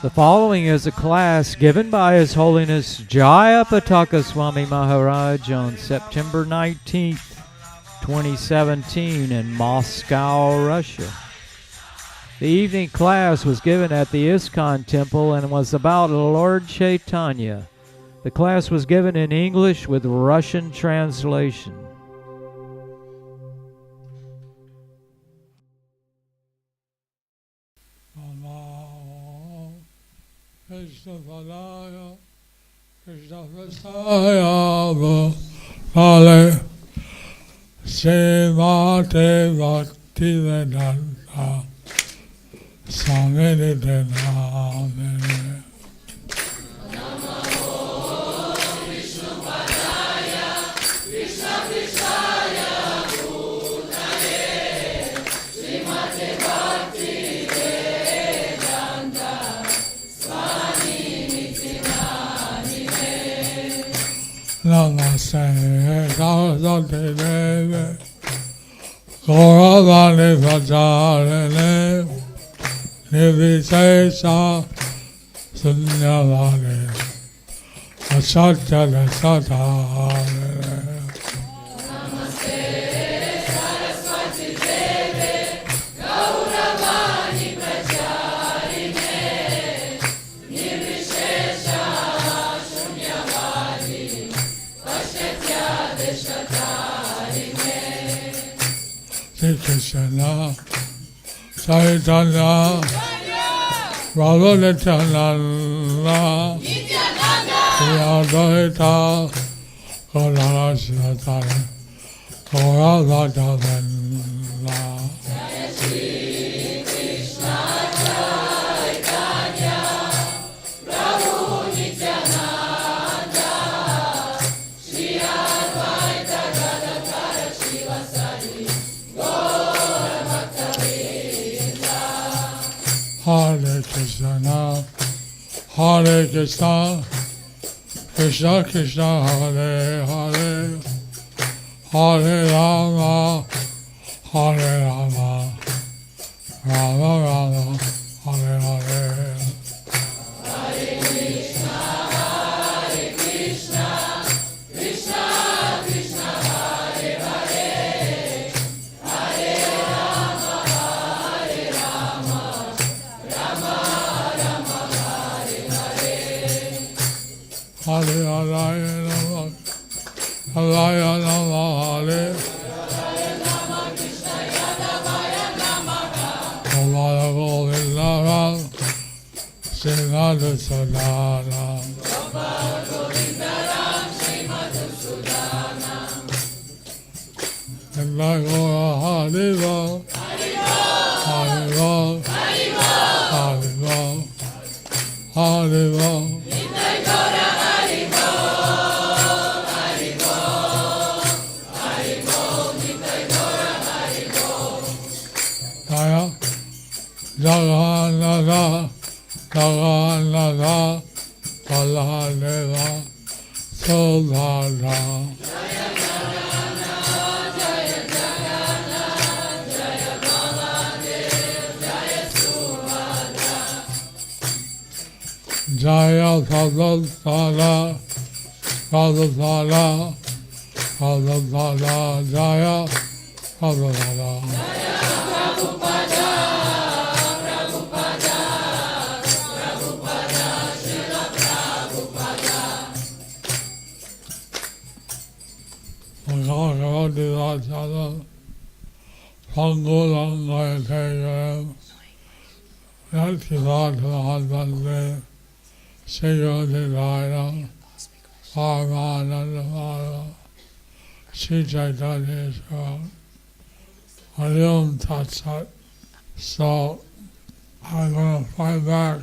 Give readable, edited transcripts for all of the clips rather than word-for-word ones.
The following is a class given by His Holiness Jayapataka Swami Maharaj on September 19th, 2017 in Moscow, Russia. The evening class was given at the ISKCON Temple and was about Lord Chaitanya. The class was given in English with Russian translation. Krishna Padaya, Krishna Prasaya, Hare, Srimate Bhaktivedanta, Swami Nityananda. Namaste, Saraswati Devi, Gauravani Vajarane, Nivishesha Sunyavani, Asatya Satare. Krishna, Chaitanya, Prabhu Nityananda, Advaita, Gauranga Sratana, Gauranga Vrinda. Hare Krishna, Hare Krishna, Krishna Krishna, Hare Hare, Hare Rama, Hare Rama, Rama Rama, Hare Hare. Hare Krishna, Krishna Krishna, Hare Hare, Hare Rama, Hare Rama. Hare Hare Rama, Hare Rama, Hare Rama, Krishna Yadavaya Namaha. Hare Govinda Ram, Srimad Sadhana. Govinda Ram, Srimad Sudhana. And I go Hariva, Hariva, Hariva, Hariva. Jagannatha, Jagannatha, Baladeva, Subhadra. Jaya Jagannath, Jaya Jagannath, Jaya Baladev, Jaya Subhadra. Jaya Sadhusala, Sadhusala, Sadhusala, Jaya Sadhusala. So I'm going to fly back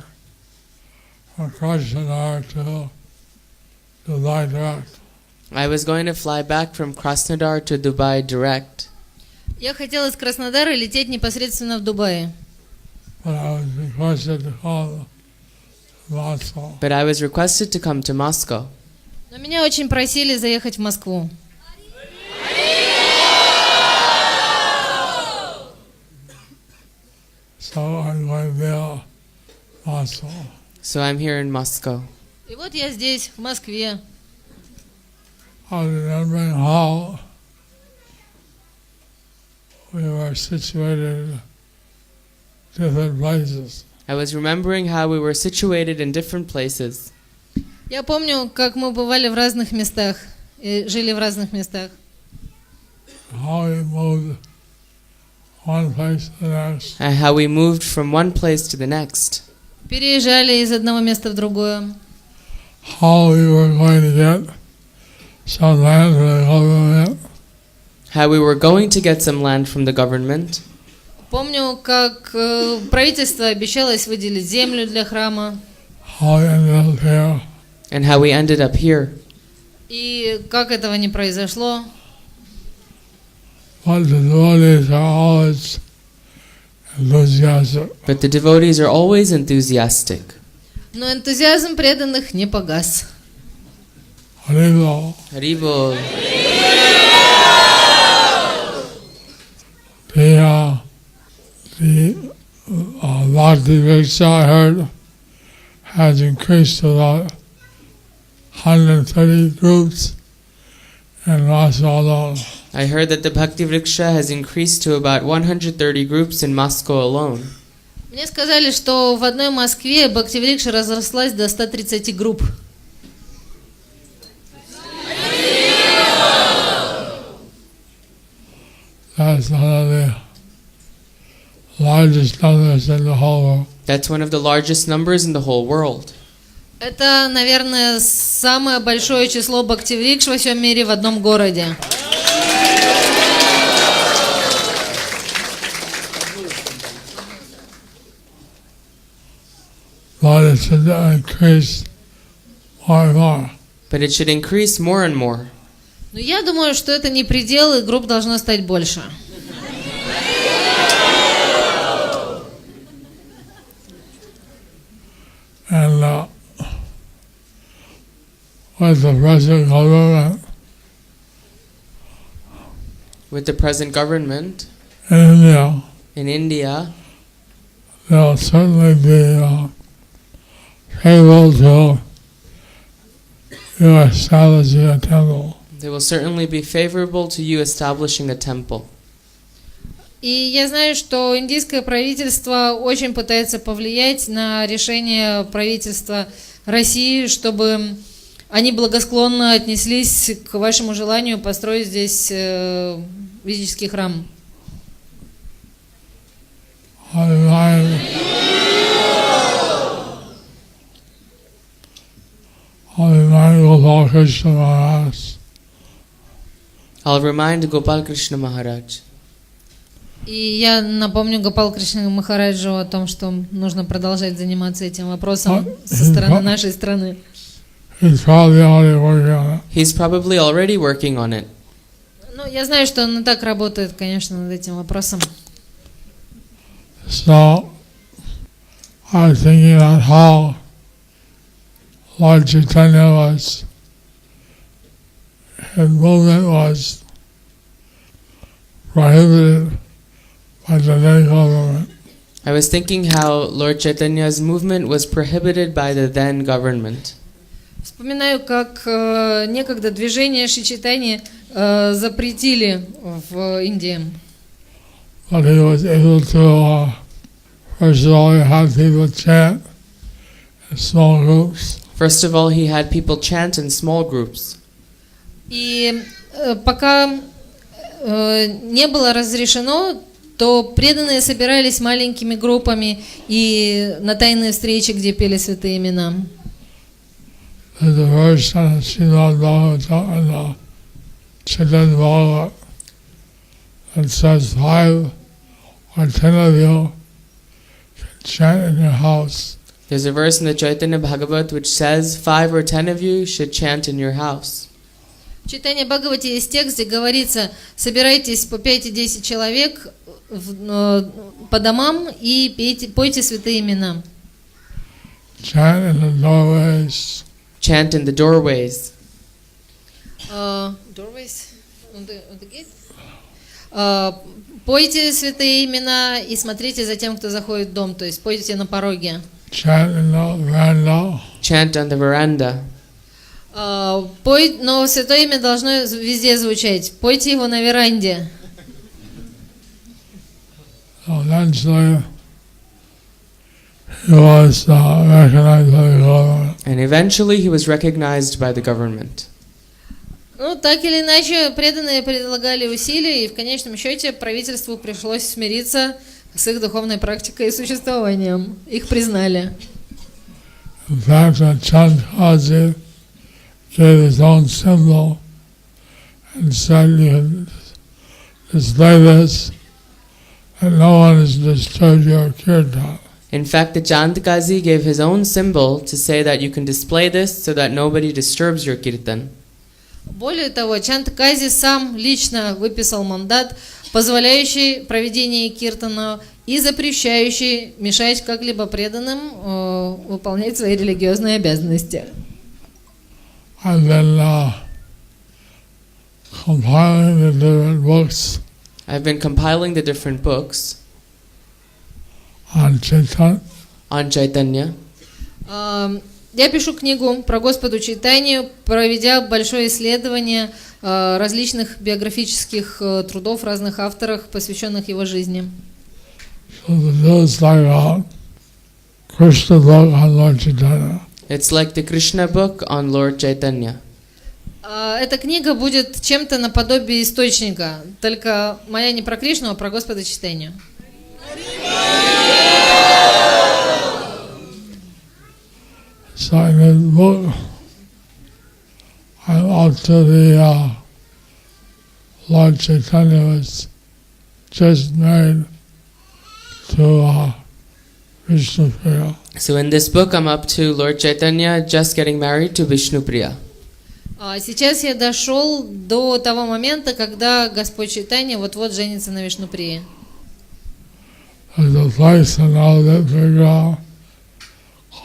from Krasnodar to Dubai direct. I was going to fly back from Krasnodar to Dubai direct. Я хотела из Краснодара лететь непосредственно в Дубай. But I was requested to come to Moscow. But I was requested to come to Moscow. Но меня очень просили заехать в Москву. So I'm going there also. So I'm here in Moscow. И вот я здесь, в Москве. I was remembering how we were situated in different places. I was remembering how we were situated in different places. Я помню, как мы бывали в разных местах, и жили в разных местах. How we moved one place to the next. And how we moved from one place to the next. Переезжали из одного места в другое. How we were going to get some land from the government. How we were going to get some land from the government. Помню, как правительство обещалось выделить землю для храма. How we ended up here. And how we ended up here. И как этого не произошло. But the devotees are always enthusiastic. But the devotees are always enthusiastic. Но энтузиазм преданных не погас. Haribol. Haribol. The Bhakti Riksha, I heard, has increased to about 130 groups in Moscow alone. I heard that the Bhakti Vriksha has increased to about 130 groups in Moscow alone. Мне сказали, что в одной Москве Бхактиврикша разрослась до 130 групп. That's one of the largest numbers in the whole world. That's one of the largest numbers in the whole world. Это, наверное, самое большое число Бхактиврикш во всем мире в одном городе. But it should increase more and more. But it should increase more and more. Но я думаю, что это не предел, и групп должно стать больше. And with the present government With the present government in India, in India, there will certainly be able to establish a temple. they will certainly be favorable to you establishing a temple. И я знаю, что индийское правительство очень пытается повлиять на решение правительства России, чтобы они благосклонно отнеслись к вашему желанию построить здесь ведический храм. I'll remind Gopal Krishna Maharaj. И я напомню Гопал Кришна Махараджу о том, что нужно продолжать заниматься этим вопросом со стороны нашей страны. He's probably already working on it. He's probably already working on it. Ну, я знаю, что он и так работает, конечно, над этим вопросом. So, I was thinking about how Lord Chaitanya was, his movement was prohibited by the then government. I was thinking how Lord Chaitanya's movement was prohibited by the then government. Вспоминаю, как некогда движение Шри Чайтаньи запретили в Индии. But he was able to, first of all, have people chant in small groups. First of all, he had people chant in small groups. И пока не было разрешено, то преданные собирались маленькими группами и на тайные встречи, где пели святые имена. There's a verse in Srimad Bhagavatam, Chaitanya Bhagavat, that says 5 or 10 of you can chant in your house. There's a verse in the Chaitanya Bhagavat which says 5 or 10 of you should chant in your house. В Чайтанья Бхагавате есть текст, где говорится: собирайтесь по 5 и 10 человек по домам и пойте святые имена. Chant in the doorways. Chant in the doorways. Doorways? On the gate? Пойте святые имена и смотрите за тем, кто заходит в дом, то есть пойте на пороге. chant in the veranda, Chant on the veranda. Но святое имя должно везде звучать. Пойте его на веранде. eventually he was recognized by the government. And eventually he was recognized by the government. Ну, так или иначе, преданные предлагали усилия, и в конечном счете правительству пришлось смириться с их духовной практикой и существованием. Их признали. In fact, Chandkaji gave his own symbol and said, "You can display this, and no one has disturbed your kirtan." In fact, the Chandkazi gave his own symbol to say that you can display this so that nobody disturbs your kirtan. Более того, Чандкази сам лично выписал мандат, позволяющий проведение киртана и запрещающий мешать как-либо преданным выполнять свои религиозные обязанности. I've been compiling the different books I've been compiling the different books on Chaitanya. Я пишу книгу про Господу Чайтанью, проведя большое исследование различных биографических трудов разных авторов, посвященных его жизни. It's like the Krishna book on Lord Chaitanya. Эта книга будет чем-то наподобие источника, только моя не про Кришну, а про Господа Чайтанью. So in this book, I'm up to the Lord Chaitanya was just married to Vishnupriya. So in this book, I'm up to Lord Chaitanya just getting married to Vishnupriya. Сейчас я дошел до того момента, когда Господь Чайтанья вот-вот женится на Вишнуприе. There's a place in Navadvip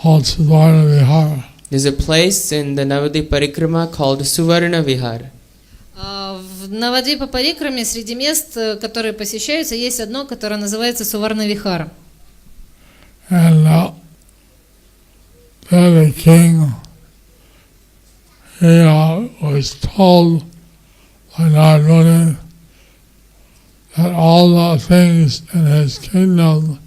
called Suvarna Vihar. There's a place in the Navadvip Parikrama called Suvarna Vihar. В Навадвипа Парикраме среди мест, которые посещаются, есть одно, которое называется Суварна Вихар. And there the king, he was told by Narada Muni that all the things in his kingdom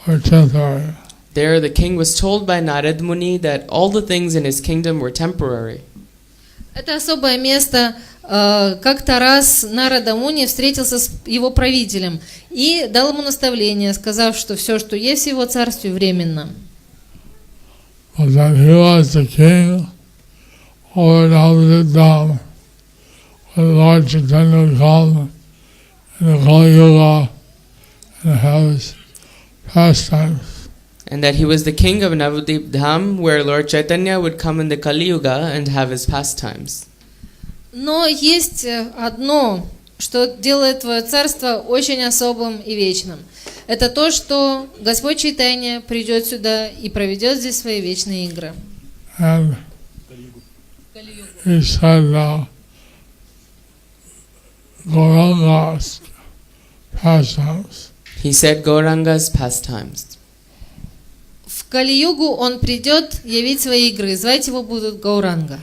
were temporary. There, the king was told by Narad Muni that all the things in his kingdom were temporary. Это особое место. Как-то раз Нарада Муни встретился с его правителем и дал ему наставление, сказав, что все, что есть в его царстве, временно. But that he was the king over the Dham, where the Lord Chaitanya would come in the Kali Yuga and have his pastimes. And that he was the king of Navadvip Dham, where Lord Chaitanya would come in the Kali Yuga and have his pastimes. Но есть одно, что делает твое царство очень особым и вечным. Это то, что Господь Чайтанья придет сюда и проведет здесь свои вечные игры. And he said Gauranga's pastimes. He said Gauranga's pastimes. В Кали-югу он придет явить свои игры, звать его будут Гауранга.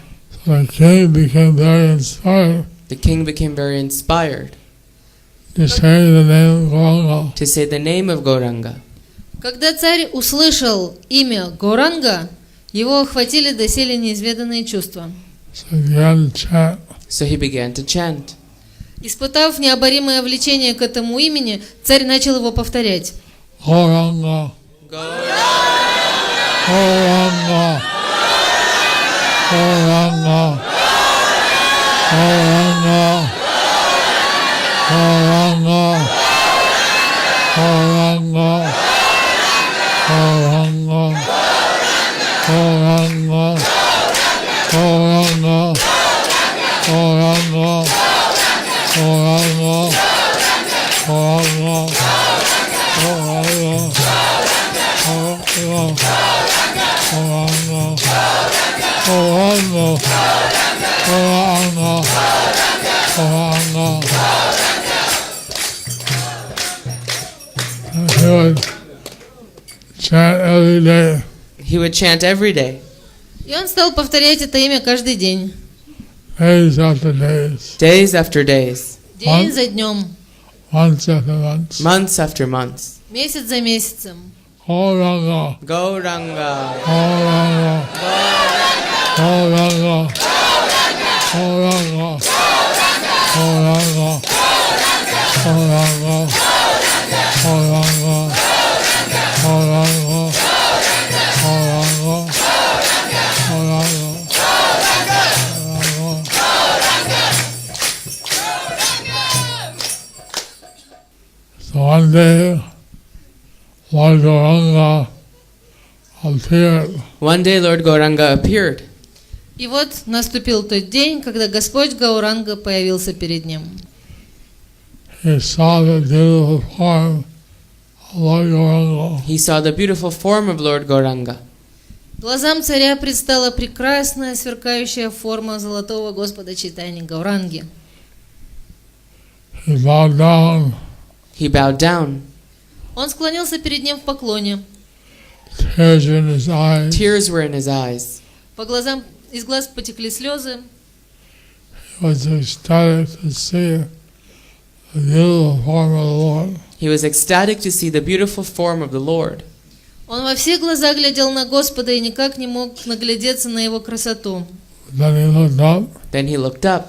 The king became very inspired The king became very inspired to say the name of Gauranga. to say the name of Gauranga. Когда царь услышал имя Гауранга, его охватили доселе неизведанные чувства. So he began to chant. So he began to chant. Испытав необоримое влечение к этому имени, царь начал его повторять. Gauranga, Gauranga, Gauranga, Gauranga, Gauranga, Gauranga, Gauranga, Gauranga, Gauranga, Gauranga, Gauranga, Gauranga, Gauranga. he would chant every day. He would chant every day, И он стал повторять это имя каждый день. Days after days, days after days, День за днем, months after months. months after months. месяц за месяцем. Gauranga, Gauranga, Gauranga, Gauranga, Gauranga, Gauranga, Gauranga, Gauranga, Gauranga, Gauranga, So one day, Lord Gauranga appeared. One day Lord Gauranga appeared. И вот наступил тот день, когда Господь Гауранга появился перед ним. He saw the beautiful form of Lord Gauranga. He saw the beautiful form of Lord Gauranga. Глазам царя предстала прекрасная, сверкающая форма золотого Господа Чайтаньи Гауранги. He bowed down, He bowed down. Он склонился перед ним в поклоне. tears were in his eyes. Tears were in his eyes. По глазам, из глаз потекли слезы. He was ecstatic to see the beautiful form of the Lord. He was ecstatic to see the beautiful form of the Lord. Он во все глаза глядел на Господа и никак не мог наглядеться на его красоту. Then he looked up, Then he looked up.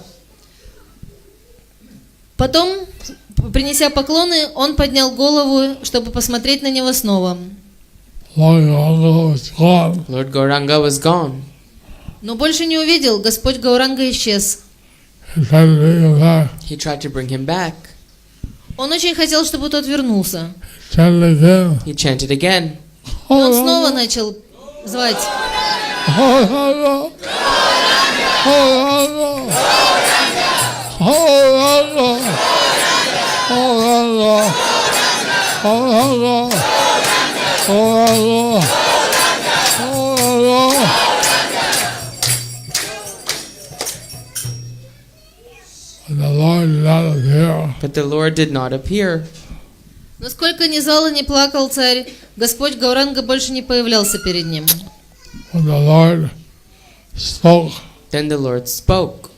Потом, принеся поклоны, он поднял голову, чтобы посмотреть на него снова. Lord Gauranga was gone. Lord Gauranga was gone. Но больше не увидел, Господь Гауранга исчез. He tried to bring him back. He tried to bring him back. Он очень хотел, чтобы тот вернулся. He chanted again. He chanted again. И он снова начал звать. Gauranga, Gauranga, Gauranga, Gauranga, Gauranga, Gauranga, Gauranga. And the Lord did not appear. But the Lord did not appear. Но сколько ни зала, ни плакал царь, Господь Гауранга больше не появлялся перед ним. When the Lord spoke, Then the Lord spoke.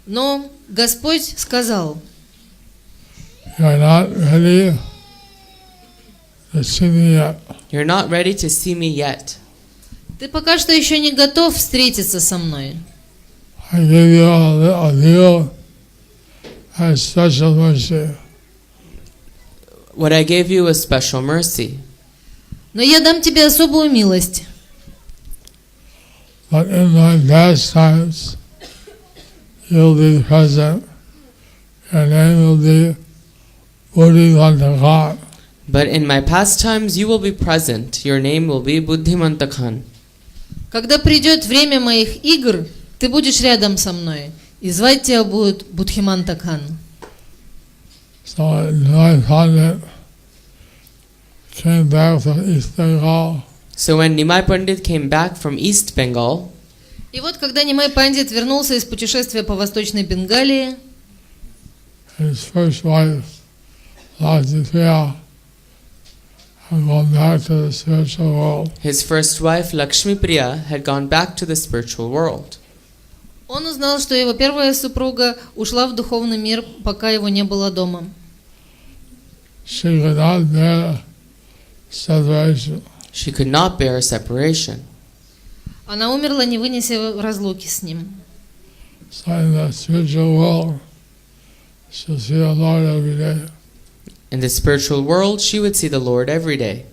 Но Господь сказал: you are not ready to see me yet. You're not ready to see me yet. ты пока что еще не готов встретиться со мной. I give you a deal as special mercy. What I gave you was special mercy. Но я дам тебе особую милость. But in my past times, you'll be present. Your name will be Buddhimantaka. But in my pastimes you will be present. Your name will be Buddhimantakhan. Когда придет время моих игр, ты будешь рядом со мной, и звать тебя будет Будхимантакхан. So my Pandit came back from East Bengal. So when Nimai Pandit came back from East Bengal, И вот, когда Нимай Пандит вернулся из путешествия по Восточной Бенгалии, his first wife, Lakshmipriya, had gone back to the spiritual world. his first wife Lakshmi Priya had gone back to the spiritual world. он узнал, что его первая супруга ушла в духовный мир, пока его не было дома. She could not bear separation. She could not bear a separation. Она умерла, не вынеся разлуки с ним. So in the spiritual world, she'll see the Lord every day. In the spiritual world, she would see the Lord every day.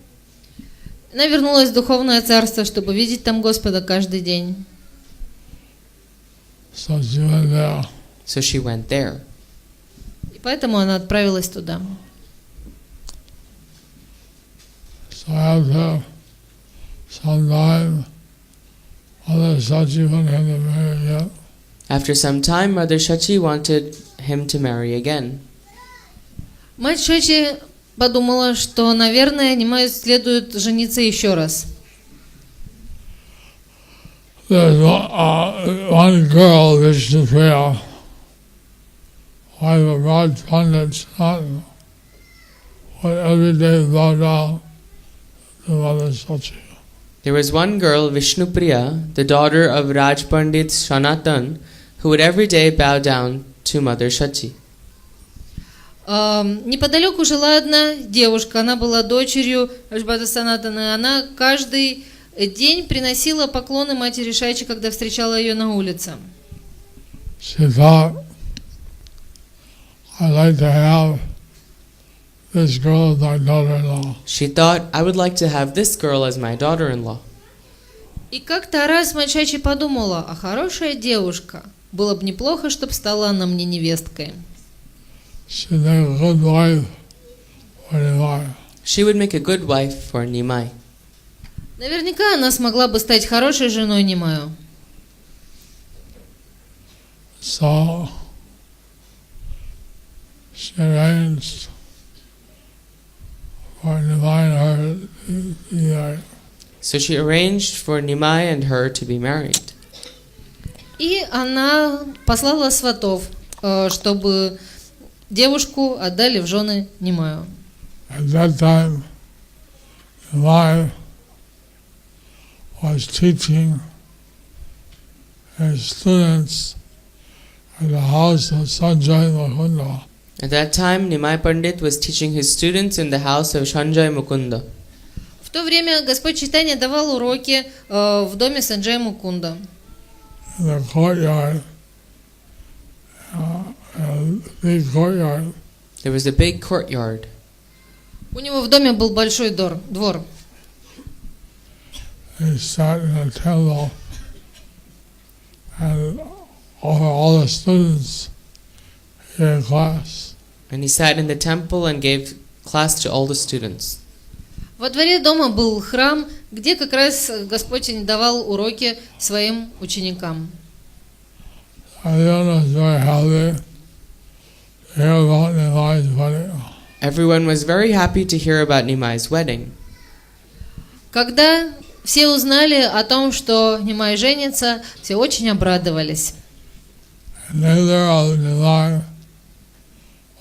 Она вернулась в духовное царство, чтобы видеть там Господа каждый день. So she went there. So she went there. И поэтому она отправилась туда. So after some time, Mother Sachi wanted him to marry again. After some time, Mother Shachi wanted him to marry again. Мать Шачи подумала, что, наверное, Нимаю следует жениться еще раз. There's one girl, Vishnupriya, wife of Raj Pandit's son, would every day bow down to Mother Sachi. There was one girl, Vishnupriya, the daughter of Raj Pandit Sanatan, who would every day bow down to Mother Shachi. Неподалеку жила одна девушка, она была дочерью Раджбхата Санатана, и она каждый день приносила поклоны матери Шачи, когда встречала ее на улице. She thought, I'd like to have this girl as my daughter-in-law. She thought, I would like to have this girl as my daughter-in-law. И как-то раз мать Шачи подумала, а хорошая девушка, было бы неплохо, чтобы стала она мне невесткой. She'd make a good wife for Nimai. She would make a good wife for Nimai. Наверняка она смогла бы стать хорошей женой Нимаю. So she arranged for Nimai and her to be married. So she arranged for Nimai and her to be married. И она послала сватов, чтобы девушку отдали в жены Нимаю. At that time, Nimai was teaching his students at the house of Sanjay Mukunda. At that time, Nimai Pandit was teaching his students in the house of Sanjay Mukunda. В то время Господь Чайтанья давал уроки в доме Санджая Мукунда. In the courtyard, a big courtyard. There was a big courtyard. У него в доме был большой двор. He sat in a temple and all the students gave class. And he sat in the temple and gave class to all the students. Во дворе дома был храм, где как раз Господь давал уроки своим ученикам. Everyone was very happy to hear about Nimai's wedding. Everyone was very happy to hear about Nimai's wedding. Когда все узнали о том, что Нимай женится, все очень обрадовались. Neither of Nimai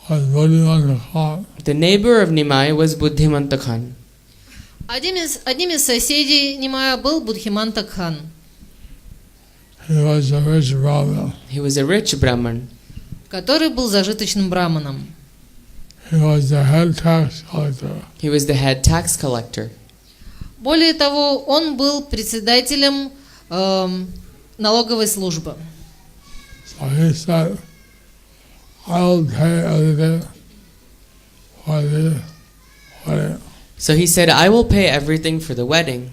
was Buddhimanta Khan. The neighbor of Nimai was Buddhimanta Khan. Одним из соседей Нимая был Будхиманта Кхан. He was a rich Brahmin. He was a rich Brahman. Который был зажиточным браманом. He was the head tax collector. He was the head tax collector. Более того, он был председателем налоговой службы. So he said, I will pay everything for the wedding. So he said, I will pay everything for the wedding.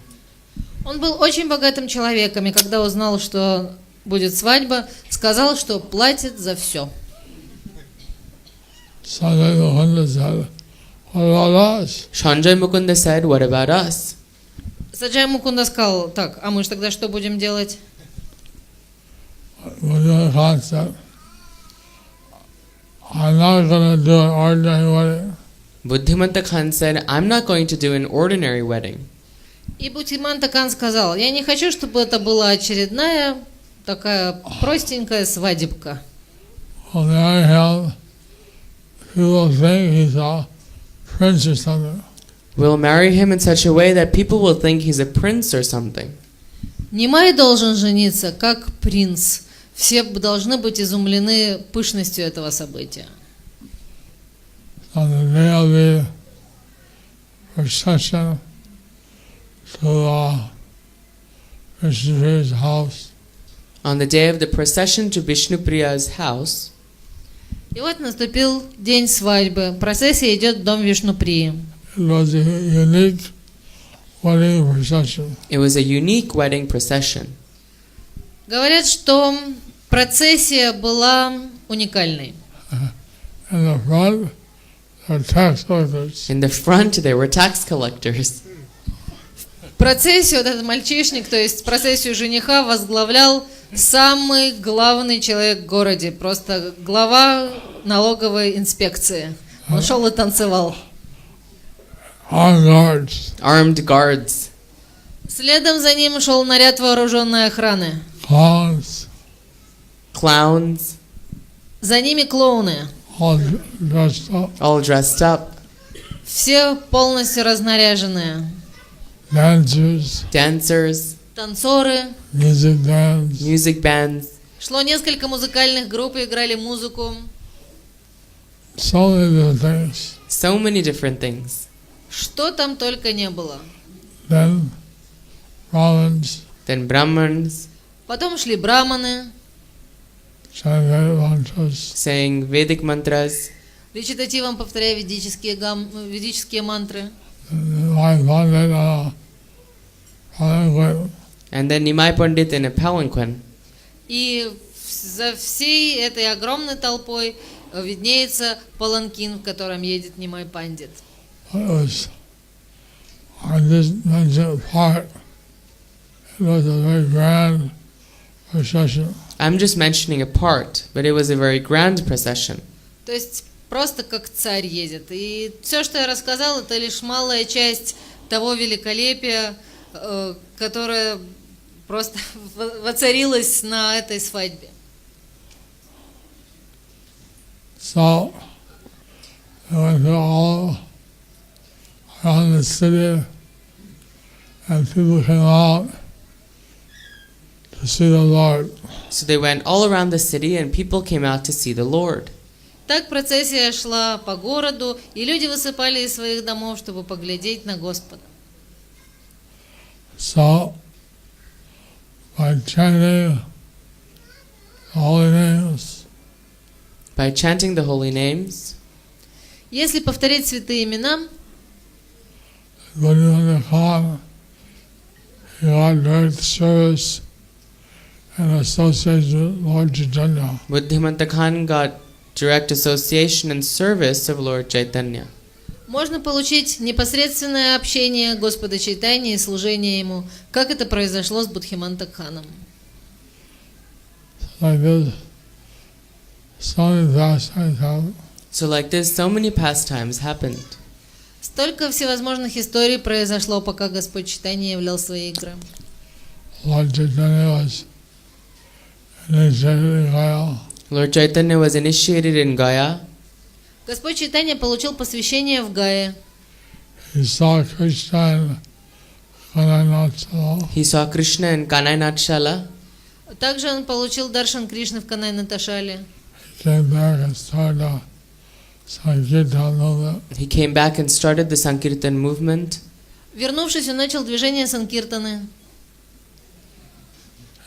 Он был очень богатым человеком, и когда узнал, что будет свадьба, сказал, что платит за все. Sanjay Mukunda said, what about us? Sanjay Mukunda said, what about us? Санджай Мукунда сказал, так, а мы же тогда что будем делать? Buddhimanta Khan said, I'm not going to do an ordinary wedding. Buddhimanta Khan said, I'm not going to do an ordinary wedding. И Будхиманта Кхан сказал, я не хочу, чтобы это была очередная такая простенькая свадебка. On the other hand, people think he's a prince or something. We'll marry him in such a way that people will think he's a prince or something. Нимай должен жениться как принц. Все должны быть изумлены пышностью этого события. On the day of the procession to Vishnupriya's house, On the day of the procession to Vishnupriya's house, И вот наступил день свадьбы. Процессия идет в дом Вишнуприи. it was a unique wedding procession. it was a unique wedding procession. Говорят, что процессия была уникальной. In the front, there were tax collectors. In the front, there were tax collectors. Процессию, вот этот мальчишник, то есть процессию жениха возглавлял самый главный человек в городе, просто глава налоговой инспекции. Он шел и танцевал. Armed guards. Следом за ним шел наряд вооруженной охраны. Clowns. За ними клоуны. All dressed up. All dressed up. Все полностью разнаряженные. Dancers, Танцоры. music bands. Шло несколько музыкальных групп и играли музыку. So many different things. Что там только не было. Then Then Brahmins Потом шли браманы, saying Vedic mantras. речитативом повторяя ведические мантры. And then Nimai Pandit in a palanquin. И за всей этой огромной толпой виднеется паланкин, в котором едет Нимай Пандит. I'm just mentioning a part, but it was a very grand procession. То есть просто как царь едет. И все, что я рассказал, это лишь малая часть того великолепия, которое просто воцарилось на этой свадьбе. So, I went all around the city, and people came out to see the Lord. So they went all around the city and people came out to see the Lord. Так процессия шла по городу, и люди высыпали из своих домов, чтобы поглядеть на Господа. So, by chanting the holy names, By chanting the holy names, Если повторять святые имена, when you in the car, you got direct service and association with Lord Chaitanya. Buddhimanta Khan got direct association and service of Lord Chaitanya. можно получить непосредственное общение Господа Чайтаньи и служение Ему, как это произошло с Будхимантакханом. Like this, so many pastimes happen. So like this, so many pastimes happened. Столько всевозможных историй произошло, пока Господь Чайтанья являл свои игры. Lord Chaitanya was initiated in Gaya. Lord Chaitanya was initiated in Gaya. Господь Чайтанья получил посвящение в Гае. He saw Krishna in Kanai. He saw Krishna in Kanainatshala. Также он получил даршан Кришны в Канай-Наташале. Came back and started Sankirtan movement. He came back and started the Sankirtan movement. Вернувшись, он начал движение Санкиртаны.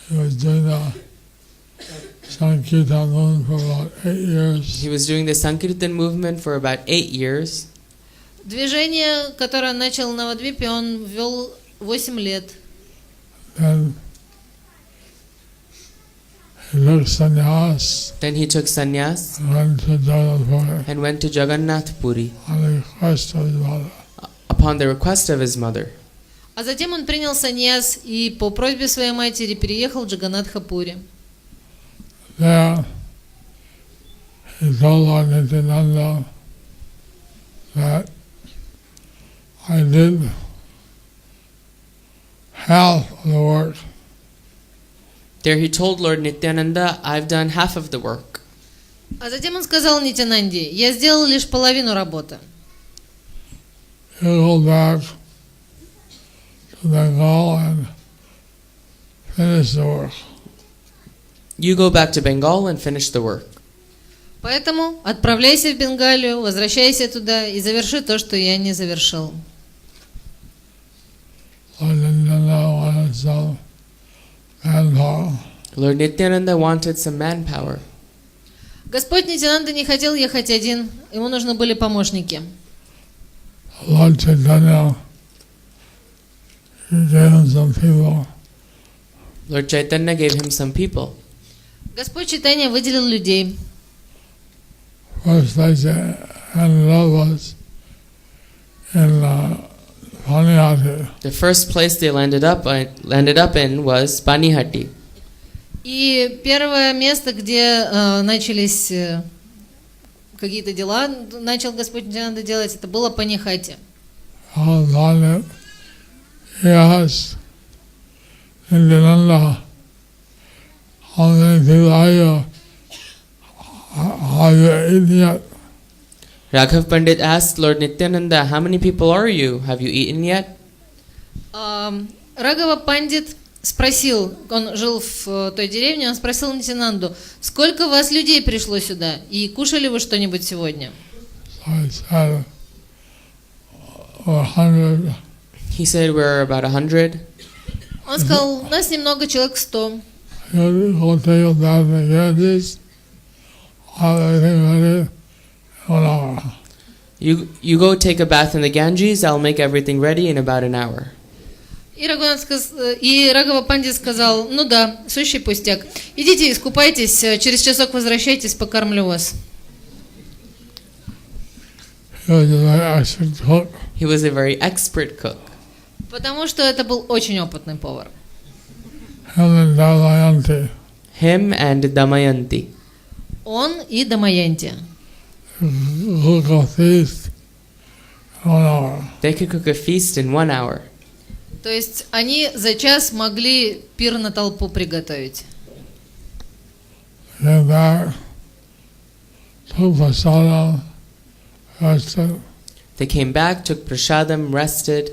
He was doing the Sankirtan movement for about 8 years. He was doing the Sankirtan movement for about 8 years. Движение, которое он начал на Навадвипе, он вел 8 лет. Then he took sannyas Then he took sannyas and went to Jagannath Puri and went to Jagannath Puri on the request of his mother. upon the request of his mother. А затем он принял саньяс и по просьбе своей матери переехал в Джаганнатхапури. There he told Lord Nityananda that I did half of the work. There he told Lord Nityananda, I've done half of the work. А затем он сказал Нитянанде: я сделал лишь половину работы. You go back to Bengal and finish the work. You go back to Bengal and finish the work. Поэтому отправляйся в Бенгалию, возвращайся туда и заверши то, что я не завершил. Lord Nityananda wanted Lord Nityananda wanted some some manpower. manpower. Господь Нитянанда не хотел ехать один, ему нужны были помощники. Lord Chaitanya, he gave him some people. Lord Chaitanya gave him some people. Господь Чайтанья выделил людей. First place they ended up was in Panihati. The first place they landed up in was Panihati. И первое место, где начались какие-то дела, начал Господь Нитянанда делать, это было Панихати. He asked Nityananda, how many people are you eating yet? Raghav Pandit asked Lord Nityananda, how many people are you? Have you eaten yet? Рагава Пандит спросил, он жил в той деревне, он спросил Нитянанду, сколько вас людей пришло сюда, и кушали вы что-нибудь сегодня? So I said, 100. He said, we're about 100. Он сказал, нас немного, человек 100. Go take a bath and get this. Have everything ready in 1 hour. You go take a bath in the Ganges, I'll make everything ready in about an hour. И Рагава Пандит сказал, ну да, сущий пустяк. Идите, искупайтесь, через часок возвращайтесь, покормлю вас. He was a very expert cook. He was a very expert cook. Потому что это был очень опытный повар. Him and Damayanti. Him and Damayanti. Он и Дамаянти. Cook a feast in 1 hour. They could cook a feast in 1 hour. То есть они за час могли пир на толпу приготовить. Came back, took prasadam, rested. They came back, took prasadam, rested.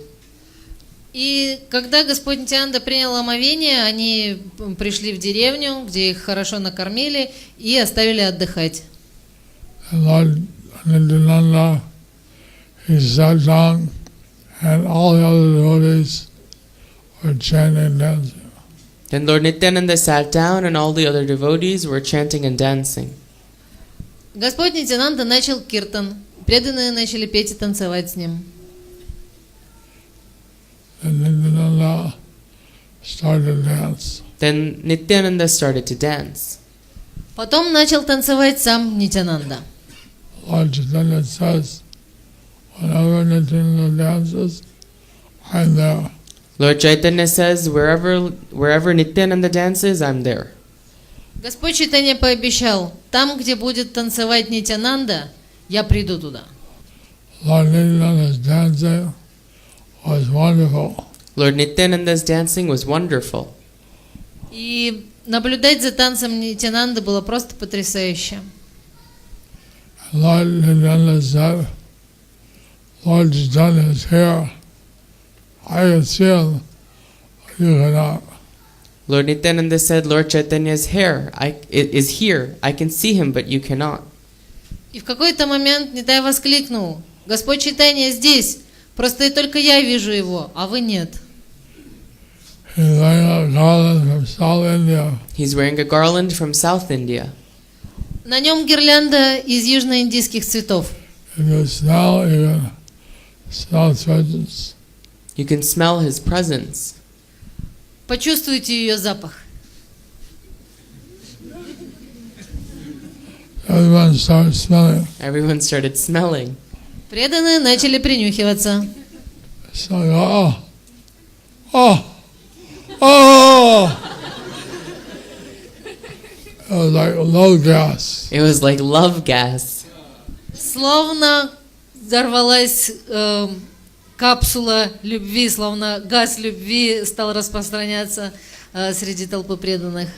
И когда Господь Нитянанда принял омовение, они пришли в деревню, где их хорошо накормили и оставили отдыхать. And Lord Nityananda, he sat down, and all the other devotees were chanting and dancing. Then Lord Nityananda sat down and all the other devotees were chanting and dancing. Господь Нитянанда начал киртан. Преданные начали петь и танцевать с ним. And Nityananda started to dance. Then Nityananda started to dance. Потом начал танцевать сам Нитянанда. Lord Chaitanya says, whenever Nityananda dances, I'm there. Lord Chaitanya says, wherever Nityananda dances, I'm there. Господь Чайтанья пообещал, там, где будет танцевать Нитянанда, я приду туда. Lord Nityananda's dancing was wonderful. Lord Nityananda's dancing was wonderful. И наблюдать за танцем Нитянанды было просто потрясающе. Lord Nityananda said, Lord Chaitanya is here. I can see him, you cannot. Lord Nityananda said, Lord Chaitanya is here. I can see him, but you cannot. И в какой-то момент Нитай воскликнул, Господь Чайтанья здесь, просто только я вижу его, а вы нет. He's wearing a garland from South India. He's wearing a garland from South India. На нем гирлянда из южноиндийских цветов. If you smell, you can smell its presence. You can smell his presence. Почувствуйте ее запах. Everyone started smelling. Everyone started smelling. Преданные начали принюхиваться. It's like, oh! It was like love gas. It was like love gas. Словно взорвалась капсула любви, словно газ любви стал распространяться среди толпы преданных.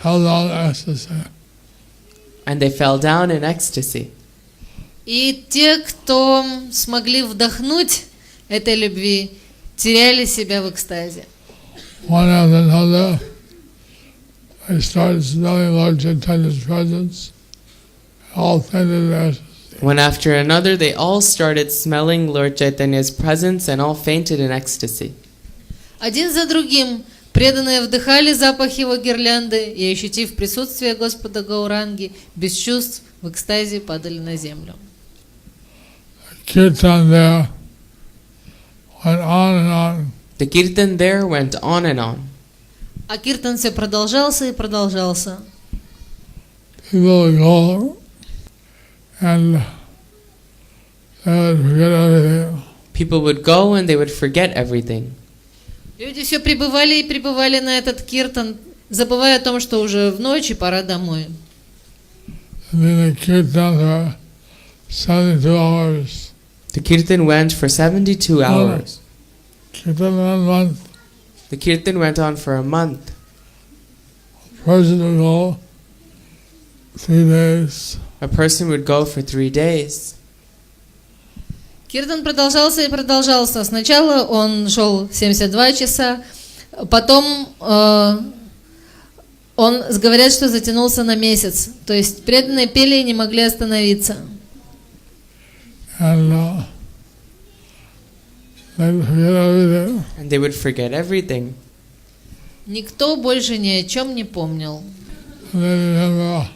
Held on ecstasy. And they fell down in ecstasy. И те, кто смогли вдохнуть этой любви, теряли себя в экстазе. One after another, they started smelling Lord Chaitanya's presence, all fainted in ecstasy. One after another, they all started smelling Lord Chaitanya's presence and all fainted in ecstasy. Один за другим преданные вдыхали запах его гирлянды и, ощутив присутствие Господа Гауранги, без чувств в экстазе падали на землю. Kirtan there went on and on. The kirtan there went on and on. А киртан все продолжался и продолжался. People would go and they would forget everything. People would go and they would forget everything. Люди все прибывали и прибывали на этот киртан, забывая о том, что уже в ночь и пора домой. And then the kirtan for 72 hours. The kirtan went for 72 hours. Kirtan 1 month. The kirtan went on for a month. Person would go 3 days. A person would go for 3 days. Киртан продолжался и продолжался. Сначала он шел 72 часа, потом он, говорят, что затянулся на месяц. То есть преданные пели и не могли остановиться. And they forget everything. And they would forget everything. Никто больше ни о чем не помнил. And they remember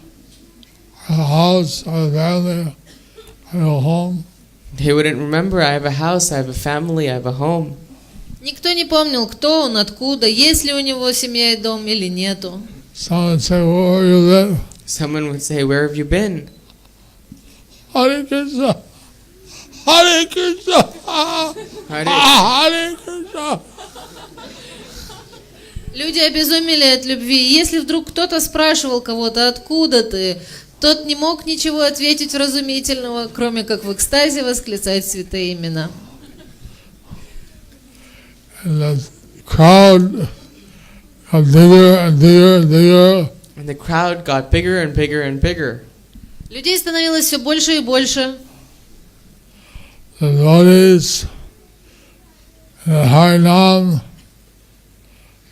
a house, a family, a home. They wouldn't remember, I have a house, I have a family, I have a home. Никто не помнил, кто он, откуда, есть ли у него семья и дом или нету. Someone say, where you live? Someone would say, where have you been? Hare Krishna. Hare Krishna. Hare Krishna. Люди обезумели от любви. Если вдруг кто-то спрашивал кого-то, откуда ты, тот не мог ничего ответить вразумительного, кроме как в экстазе восклицать святые имена. And the crowd got bigger and bigger and bigger. And the crowd got bigger and bigger and bigger. Людей становилось все больше и больше. The devotees in the Harinam,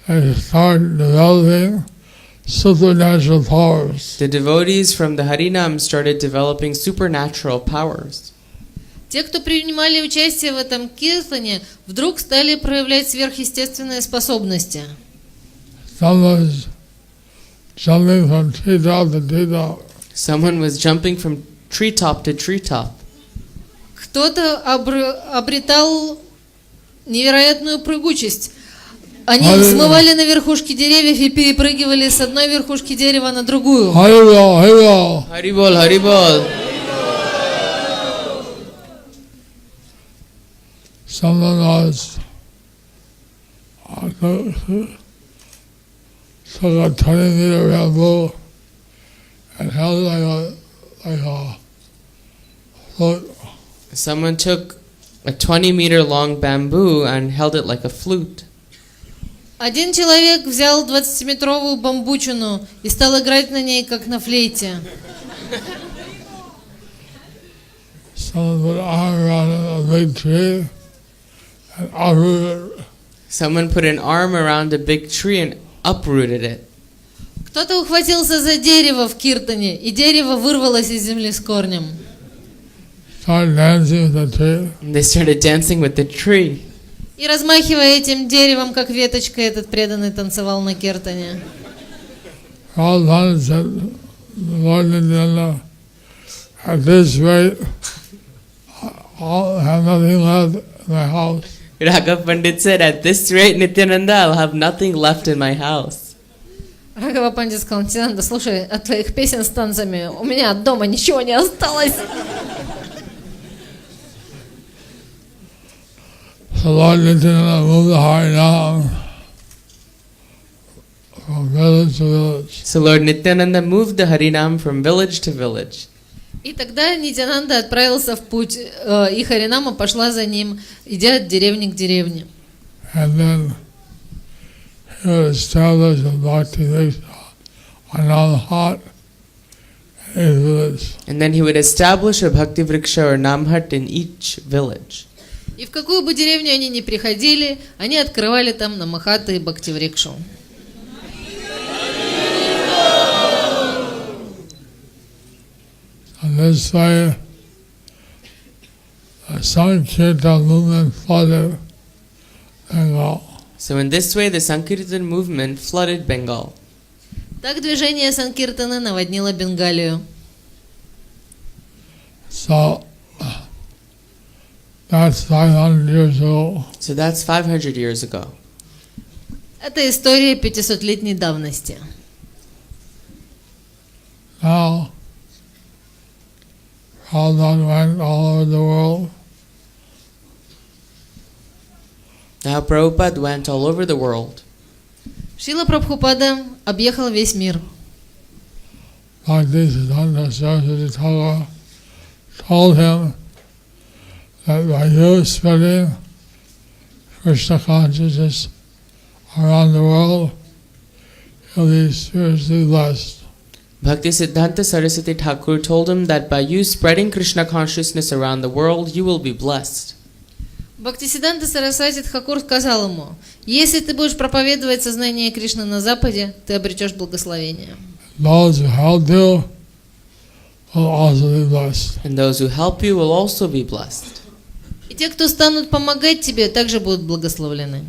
they start developing supernatural powers. The devotees from the Harinam started developing supernatural powers. Те, кто принимали участие в этом киртане, вдруг стали проявлять сверхъестественные способности. Someone was jumping from treetop to treetop. Someone was jumping from treetop to treetop. Кто-то обретал невероятную прыгучесть. Они взмывали на верхушки деревьев и перепрыгивали с одной верхушки дерева на другую. Haribol, Haribol. Haribol, Haribol. Someone was took a 20-meter bamboo and held it like a float. Someone took a 20-meter long bamboo and held it like a flute. Один человек взял 20-метровую бамбучину и стал играть на ней, как на флейте. Someone put an arm around a big tree and uprooted it. Someone put an arm around a big tree and uprooted it. Кто-то ухватился за дерево в киртане, и дерево вырвалось из земли с корнем. Started dancing with the tree. And they started dancing with the tree. И размахивая этим деревом, как веточкой, этот преданный танцевал на киртане. All done said, Lord Nityananda, at this rate, I'll have nothing left in my house. Raghav Pandit said, at this rate, Nityananda, I'll have nothing left in my house. Рагава Пандит сказал: Нитянанда, слушай, от твоих песен с танцами у меня от дома ничего не осталось. So Lord Nityananda moved the Harinam from village to village. So Lord Nityananda moved the Harinam from village to village. И тогда Нитянанда отправился в путь, и Харинама пошла за ним, идя от деревни к деревне. And then he would establish a bhakti diksha on Namhat in his village. And then he would establish a Bhakti Vriksha or Namhat in each village. И в какую бы деревню они ни приходили, они открывали там намахаты и бхактиврикшу. And this way, the Sankirtan movement flooded Bengal. So in this way, the Sankirtan movement flooded Bengal. Так движение Санкиртана наводнило Бенгалию. So that's 500 years ago. So that's 500 years ago. Это история 500-летней давности. Now, Prabhupada went all over the world. Now Prabhupada went all over the world. Шрила Прабхупада объехал весь мир. Bhaktisiddhanta Saraswati Thakur told him that by you spreading Krishna consciousness around the world, you'll be spiritually blessed. Bhaktisiddhanta Saraswati Thakur told him that by you spreading Krishna consciousness around the world, you will be blessed. Бхактисиддханта Сарасвати Тхакур сказал ему: если ты будешь проповедовать сознание Кришны на Западе, ты обретешь благословение. Those who help you will also be blessed. And those who help you will also be blessed. И те, кто станут помогать тебе, также будут благословлены.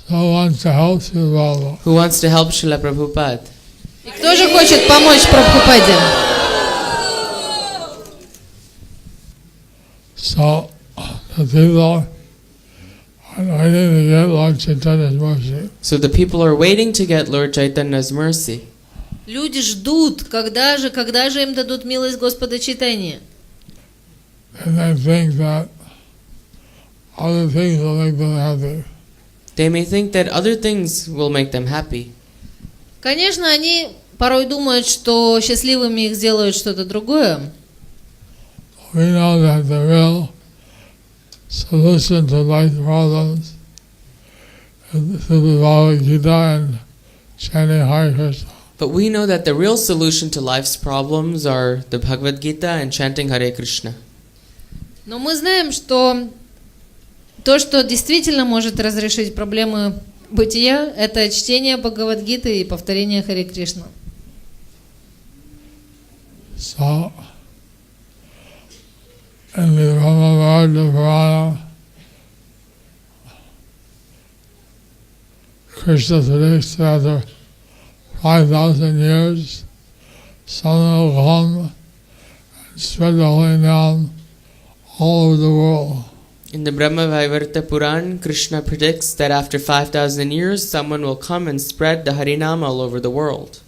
So wants to help you, Baba. Who wants to help Srila Prabhupada? И кто же хочет помочь Прабхупаде? So the people are waiting to get Lord Chaitanya's mercy. So the people are waiting to get Lord Chaitanya's mercy. Люди ждут, когда же им дадут милость Господа Чайтаньи. And they think that other things will make them happy. They may think that other things will make them happy. Конечно, они порой думают, что счастливыми их сделают что-то другое. We know that the real solution to life problems is through the Bhagavad Gita and chanting Hare Krishna. But we know that the real solution to life's problems are the Bhagavad Gita and chanting Hare Krishna. Но мы знаем, что то, что действительно может разрешить проблемы бытия, это чтение Бхагавад-гиты и повторение Харе Кришна. So, in the Brahma Purana, Krishna predicts that after 5,000 years, sun will come and spread the holy name all over the world. In the Brahma Vaivarta Puran, Krishna predicts that after 5,000 years, someone will come and spread the Harinam all over the world.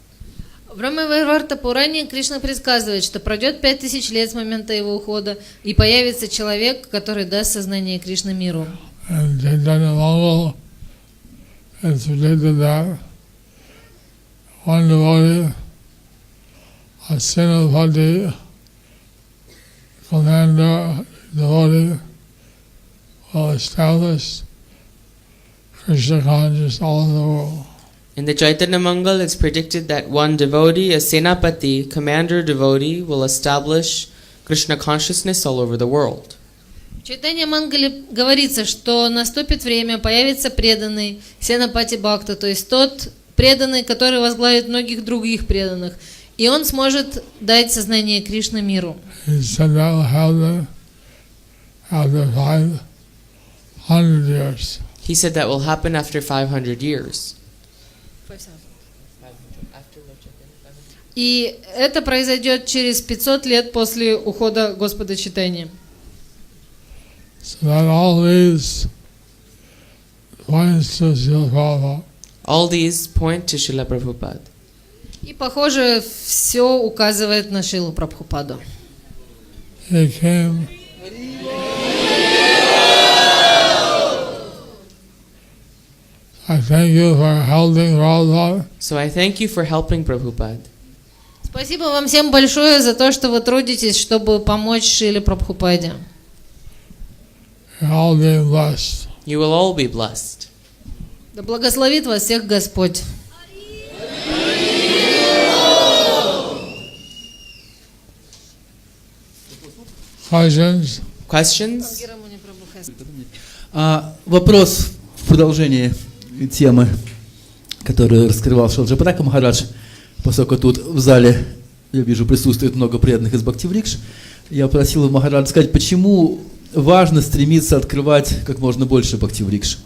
В Брахма-вайварта Пуране Кришна предсказывает, что пройдет 5000 лет с момента его ухода, и появится человек, который даст сознание Кришны миру. And Chaitanya Mangal has predicted that one devotee, a Senapati, commander devotee, will establish Krishna consciousness all over the world. In the Chaitanya Mangal, it's predicted that one devotee, a Senapati, commander devotee, will establish Krishna consciousness all over the world. В Чайтанья Мангале говорится, что наступит время, появится преданный Сенапати Бхакта, то есть тот преданный, который возглавит многих других преданных, и он сможет дать сознание Кришны миру. He said that will happen after 500 years. He said that will happen after 500 years. И это произойдет через 500 лет после ухода Господа Чайтаньи. So that all these points to Srila Prabhupada. All these point to Srila Prabhupada. И, похоже, все указывает на Шрилу Прабхупаду. He came I thank you for helping Prabhupada. So I thank you for helping Prabhupada. Спасибо вам всем большое за то, что вы трудитесь, чтобы помочь Шриле Прабхупаде. You're all being blessed. You will all be blessed. Да благословит вас всех Господь. Questions? Questions? Вопрос в продолжении темы, которую раскрывал Шрила Джайапатака Махарадж, поскольку тут в зале, я вижу, присутствует много преданных из Бхактиврикш. Я просил Махараджа сказать, почему важно стремиться открывать как можно больше Бхактиврикш.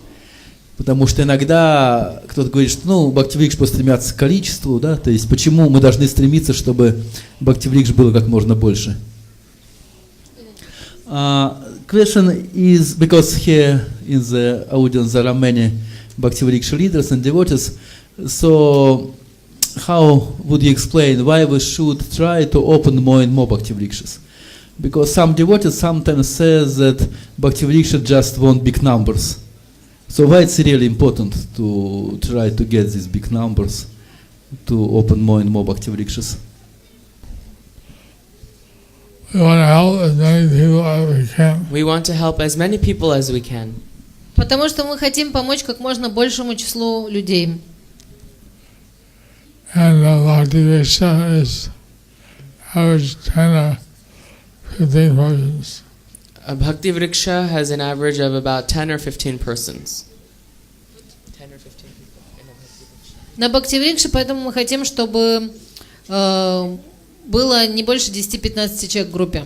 Потому что иногда кто-то говорит, что Бхактиврикш просто стремятся к количеству, да, то есть почему мы должны стремиться, чтобы Бхактиврикш было как можно больше. Question is, because here in the audience there are many Bhaktivriksha leaders and devotees, so how would you explain why we should try to open more and more Bhaktivrikshas? Because some devotees sometimes say that Bhaktivriksha just want big numbers. So why it's really important to try to get these big numbers, to open more and more Bhaktivrikshas? We want to help as many people as we can. We want to help as many people as we can. Потому что мы хотим помочь как можно большему числу людей. And Bhakti Riksha is average 10 or 15 persons. A Bhakti Vriksha has an average of about 10 or 15 persons. 10 or 15 people in a Bhakti Vriksha. На Бхактиврикше, поэтому мы хотим, чтобы было не больше 10-15 человек в группе.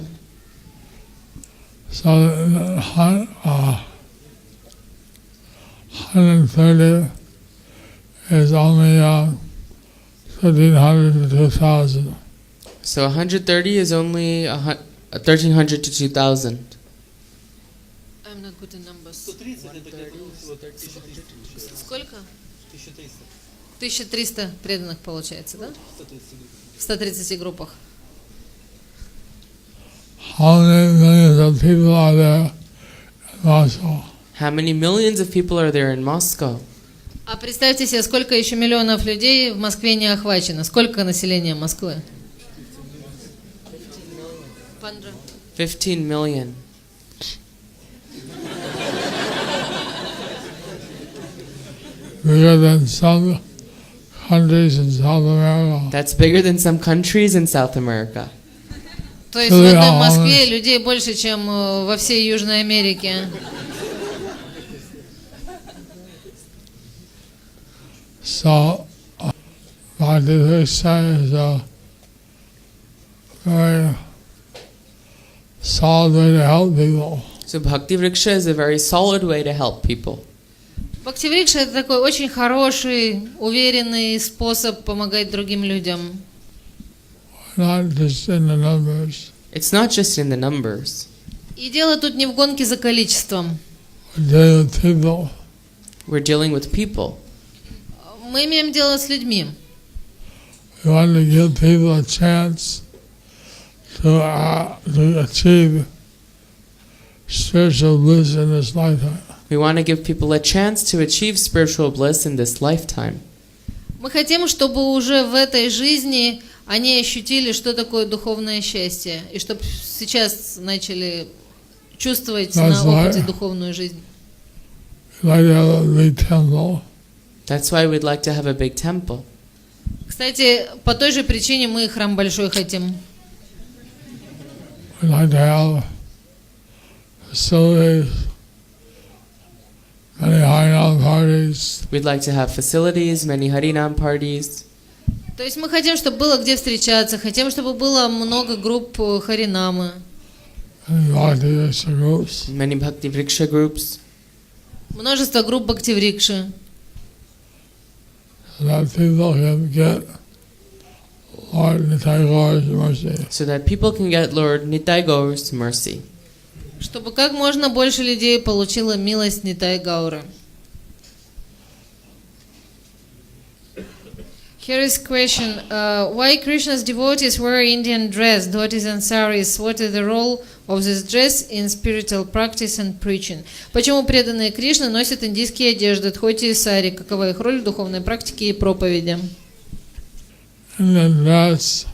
So 130 is only 1,500 to 2,000. So 130 is only 1,300 to 2,000. I'm not good in numbers. Сколько? 1300 преданных получается, да? В 130 группах. How many millions of people are there in Moscow? How many millions of people are there in Moscow? А представьте себе, сколько еще миллионов людей в Москве не охвачено. Сколько населения Москвы? 15 million. Bigger than some countries in South America. That's bigger than some countries in South America. То есть в одной Москве людей больше, чем во всей Южной Америке. So, Bhakti Vriksha is a very solid way to help people. So Bhakti Vriksha is a very solid way to help people. Бхактиврикша — это такой очень хороший, уверенный способ помогать другим людям. Not just in the numbers. It's not just in the numbers. И дело тут не в гонке за количеством. We deal with people. We're dealing with people. Мы имеем дело с людьми. We want to give people a chance to achieve spiritual bliss in this lifetime. We want to give people a chance to achieve spiritual bliss in this lifetime. Мы хотим, чтобы уже в этой жизни они ощутили, что такое духовное счастье, и чтобы сейчас начали чувствовать на опыте духовную жизнь. Like to have a big temple. That's why we'd like to have a big temple. Кстати, по той же причине мы храм большой хотим. We'd like to have facilities, many Harinam parties. We'd like to have facilities, many Harinam parties. То есть мы хотим, чтобы было где встречаться, хотим, чтобы было много групп Харинамы. Many Bhakti Vriksha groups. Множество групп Бхактиврикши. That people can get Lord Nitai Gaura's mercy. So that people can get Lord Nitai Gaura's mercy. Чтобы как можно больше людей получило милость Нитай Гауры. Here is question: why Krishna's devotees wear Indian dress, dhotis and saris? What is the role of this dress in spiritual practice and preaching? Почему преданные Кришны носят индийские одежды, дхоти и сари? Какова их роль в духовной практике и проповеди? Indian dress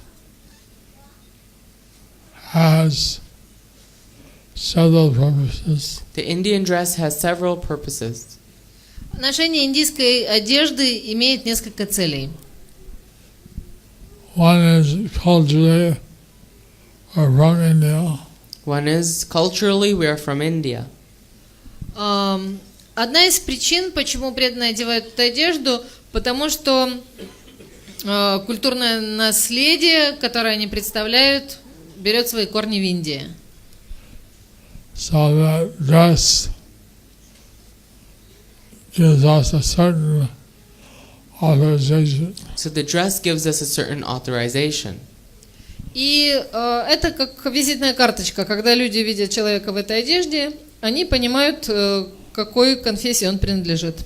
has several purposes. The Indian dress has several purposes. Ношение индийской одежды имеет несколько целей. One is culturally we're from India. One is culturally we are from India. Одна из причин, почему преданные одевают эту одежду, потому что культурное наследие, которое они представляют, берет свои корни в Индии. So that dress gives us a certain authorization. So the dress gives us a certain authorization. И это как визитная карточка. Когда люди видят человека в этой одежде, они понимают, какой конфессии он принадлежит.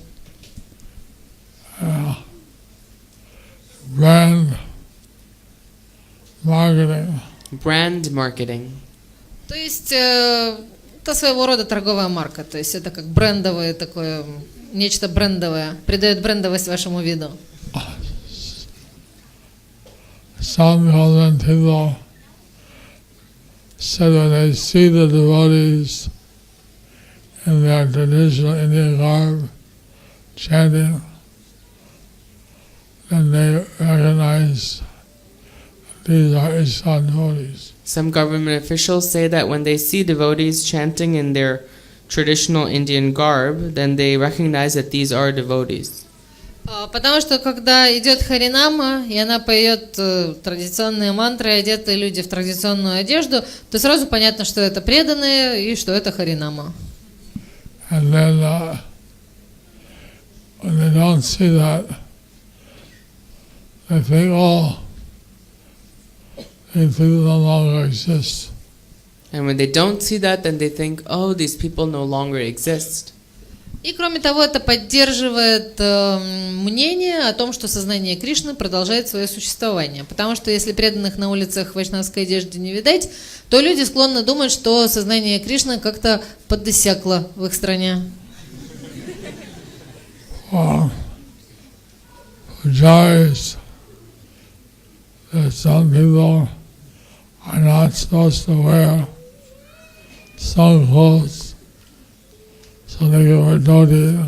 Brand marketing. Brand marketing. То есть это своего рода торговая марка. То есть это как брендовое такое, нечто брендовое, придает брендовость вашему виду. Some people said when they see the devotees in their traditional Indian garb chanting, then they recognize these are ISKCON devotees. Some government officials say that when they see devotees chanting in their traditional Indian garb, then they recognize that these are devotees. Потому что когда идет Харинама, и она поет традиционные мантры, одетые люди в традиционную одежду, то сразу понятно, что это преданные и что это Харинама. And then when they don't see that, they think, oh, these people no longer exist. And when they don't see that, then they think, oh, these people no longer exist. И кроме того, это поддерживает мнение о том, что сознание Кришны продолжает свое существование. Потому что если преданных на улицах в вайшнавской одежде не видать, то люди склонны думать, что сознание Кришны как-то подиссякло в их стране. Pujaris, that some people are not supposed to wear some clothes, so they can wear dhoti,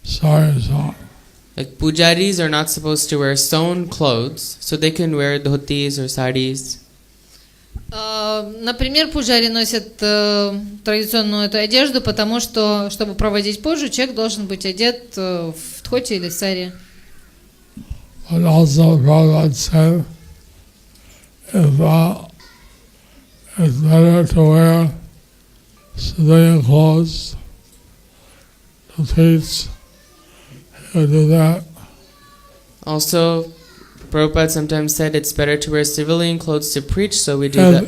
saris on. Like pujaris are not supposed to wear sewn clothes, so they can wear dhotis or saris. Например, пуджари носят традиционную эту одежду, потому что, чтобы проводить пуджу, человек должен быть одет в дхоти или сари. But also Prabhupada said, it's better to wear civilian clothes to teach. He would do that. Also, Prabhupada sometimes said it's better to wear civilian clothes to preach, so we do that.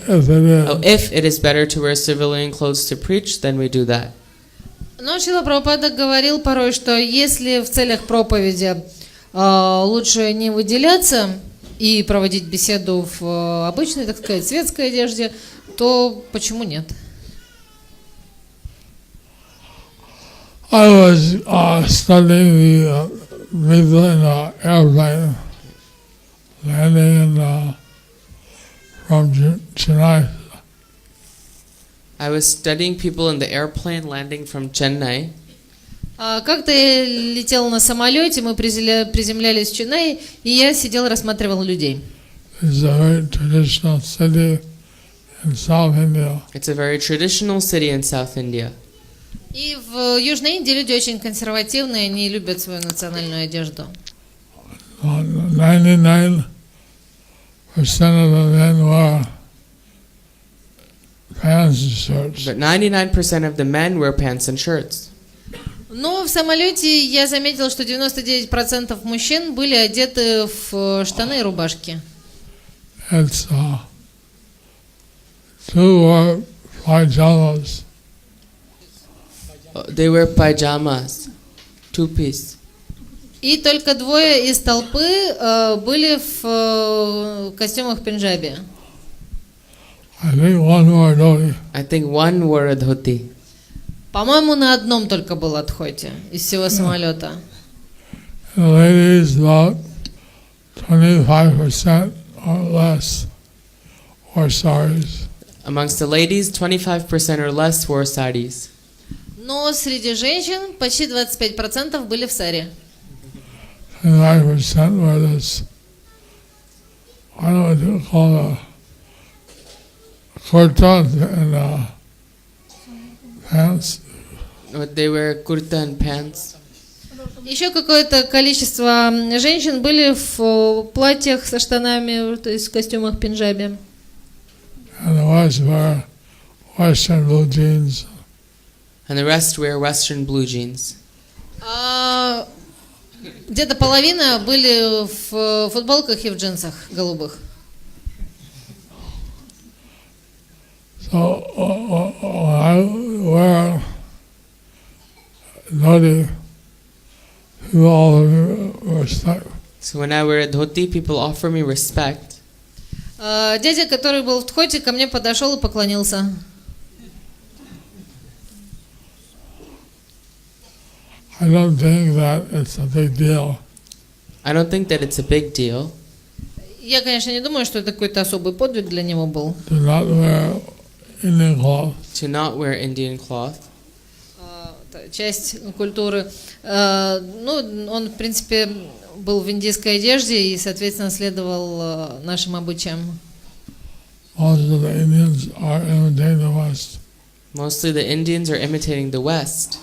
If it is better to wear civilian clothes to preach, then we do that. Но Шрила Прабхупада говорил порой, что если в целях проповеди лучше не выделяться и проводить беседу в обычной, так сказать, светской одежде, то почему нет? I was studying the people in the airplane landing from Chennai. I was studying people in the airplane landing from Chennai. Как-то я летел на самолете, мы приземлялись в Ченнай, и я сидел, рассматривал людей. It's a very traditional city in South India. It's a very traditional city in South India. И в Южной Индии люди очень консервативные, они любят свою национальную одежду. 99% of the men wear pants and shirts. But 99% of the men wear pants and shirts. Но в самолете я заметил, что 99% мужчин были одеты в штаны и рубашки. It's two wore pajamas. They wear pajamas, two-piece. И только двое из толпы были в костюмах пенджаби. I think one wore dhoti. I think one wore a dhoti. По-моему, на одном только был адхоти из всего самолета. The ladies, about 25% or less wore saris. Amongst the ladies, 25% or less wore saris. Но среди женщин почти 25% были в саре. 25% were this, I don't know what you call a kurta and pants. They wear kurta and pants. Еще какое-то количество женщин были в платьях со штанами, то есть в костюмах пенджаби. And the rest wear Western blue jeans. And the rest wear Western blue jeans. Где-то половина были в футболках и в джинсах голубых. So I wear dhoti, people all respect. So when I wear a dhoti, people offer me respect. Дядя, который был в дхоте, ко мне подошел и поклонился. I don't think that it's a big deal. I don't think that it's a big deal. Я, конечно, не думаю, что это какой-то особый подвиг для него был. To not wear Indian cloth. To not wear Indian cloth. Часть культуры. Ну, он, в принципе, был в индийской одежде и, соответственно, следовал нашим обычаям. Most of the Indians are imitating the West. Mostly the Indians are imitating the West.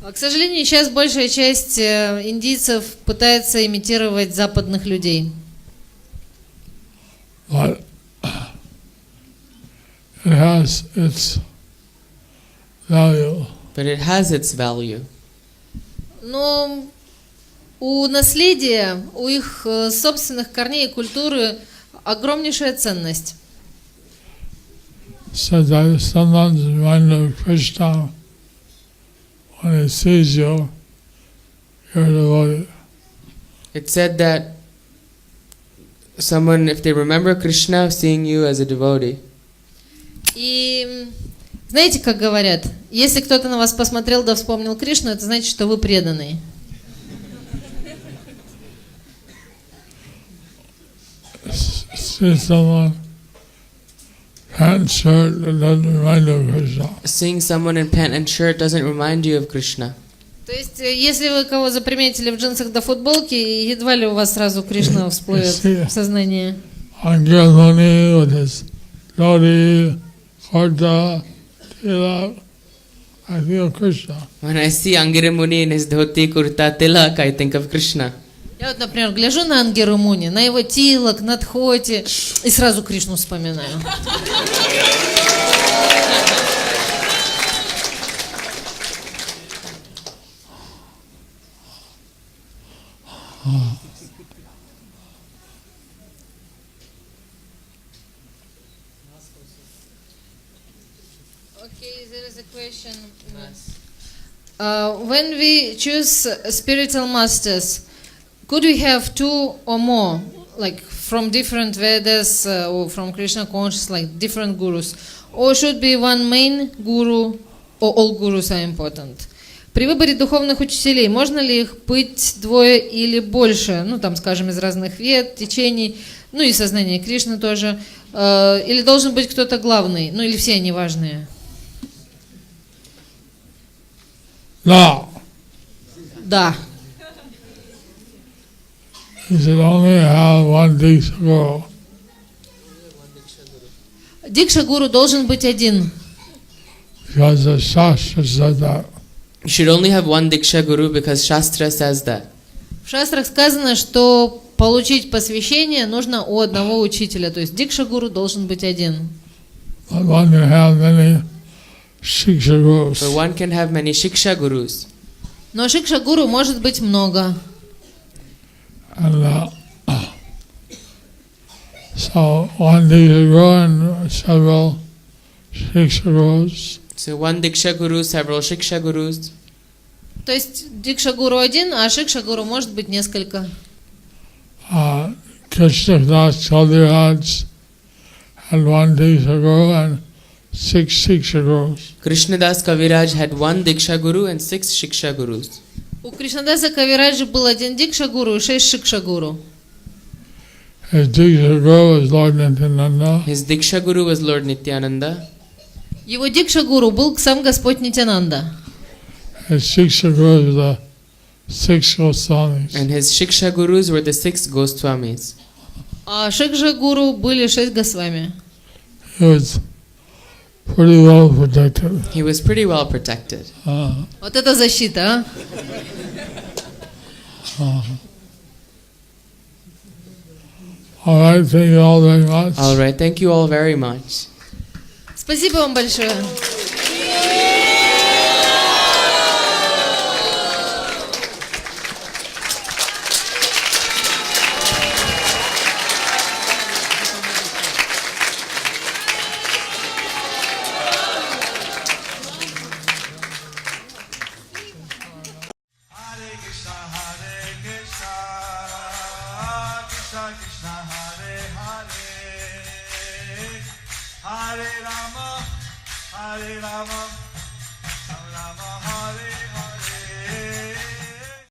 К сожалению, сейчас большая часть индийцев пытается имитировать западных людей. But it has its value. But it has its value. Но у наследия, у их собственных корней и культуры огромнейшая ценность. So that someone's reminder of Krishna, when he sees you, you're devoted. It said that someone, if they remember Krishna, seeing you as a devotee. И знаете, как говорят, если кто-то на вас посмотрел да вспомнил Кришну, это значит, что вы преданный. See someone pant shirt that doesn't remind you of Krishna. Seeing someone in pant and shirt doesn't remind you of Krishna. То есть, если вы кого заприметили в джинсах до футболки, едва ли у вас сразу Кришна всплывет в сознание. Angel Muni with his dhoti, kurta, tilak, I feel Krishna. When I see Angira Muni in his dhoti, kurta, tilak, I think of Krishna. Я вот, например, гляжу на Ангиру Муни, на его тилок, на дхоти, и сразу Кришну вспоминаю. Okay, there is a question. When we choose spiritual masters, could we have two or more, like from different Vedas or from Krishna consciousness, like different gurus? Or should be one main guru, or all gurus are important? При выборе духовных учителей можно ли их быть двое или больше, ну там, скажем, из разных вед, течений, ну и сознания Кришны тоже, или должен быть кто-то главный, ну или все они важные? No, Да. you should only have one Diksha Guru. Дикша гуру должен быть один. Because the Shastra said that. You should only have one Diksha Guru because Shastra says that. В шастрах сказано, что получить посвящение нужно у одного учителя, то есть Дикша гуру должен быть один. But one can have many Shiksha Gurus. But one can have many Shiksha Gurus. Но Шикша гуру может быть много. And so one Diksha Guru and several Shiksha Gurus. So one Diksha Guru, several Shiksha Gurus. То есть Дикша гуру один, а Шикша гуру может быть несколько. Krishnadas Kaviraj had one Diksha Guru and 6 Shiksha Gurus. Krishnadas Kaviraj had one Diksha Guru and 6 Shiksha Gurus. У Кришнадаса Кавираджа был один Дикша гуру и 6 Шикша гуру. His Diksha Guru was Lord Nityananda. His Diksha Guru was Lord Nityananda. Его Дикша гуру был сам Господь Нитянанда. His Shiksha Gurus were the 6 Goswamis. And his Shiksha Gurus were the 6 Goswamis. А Шикша гуру были 6 Госвами. He was pretty well protected. He was pretty well protected. Вот это защита, а? All right, thank you all very much. All right, thank you all very much. Спасибо вам большое. Hare Rama, Hare Rama,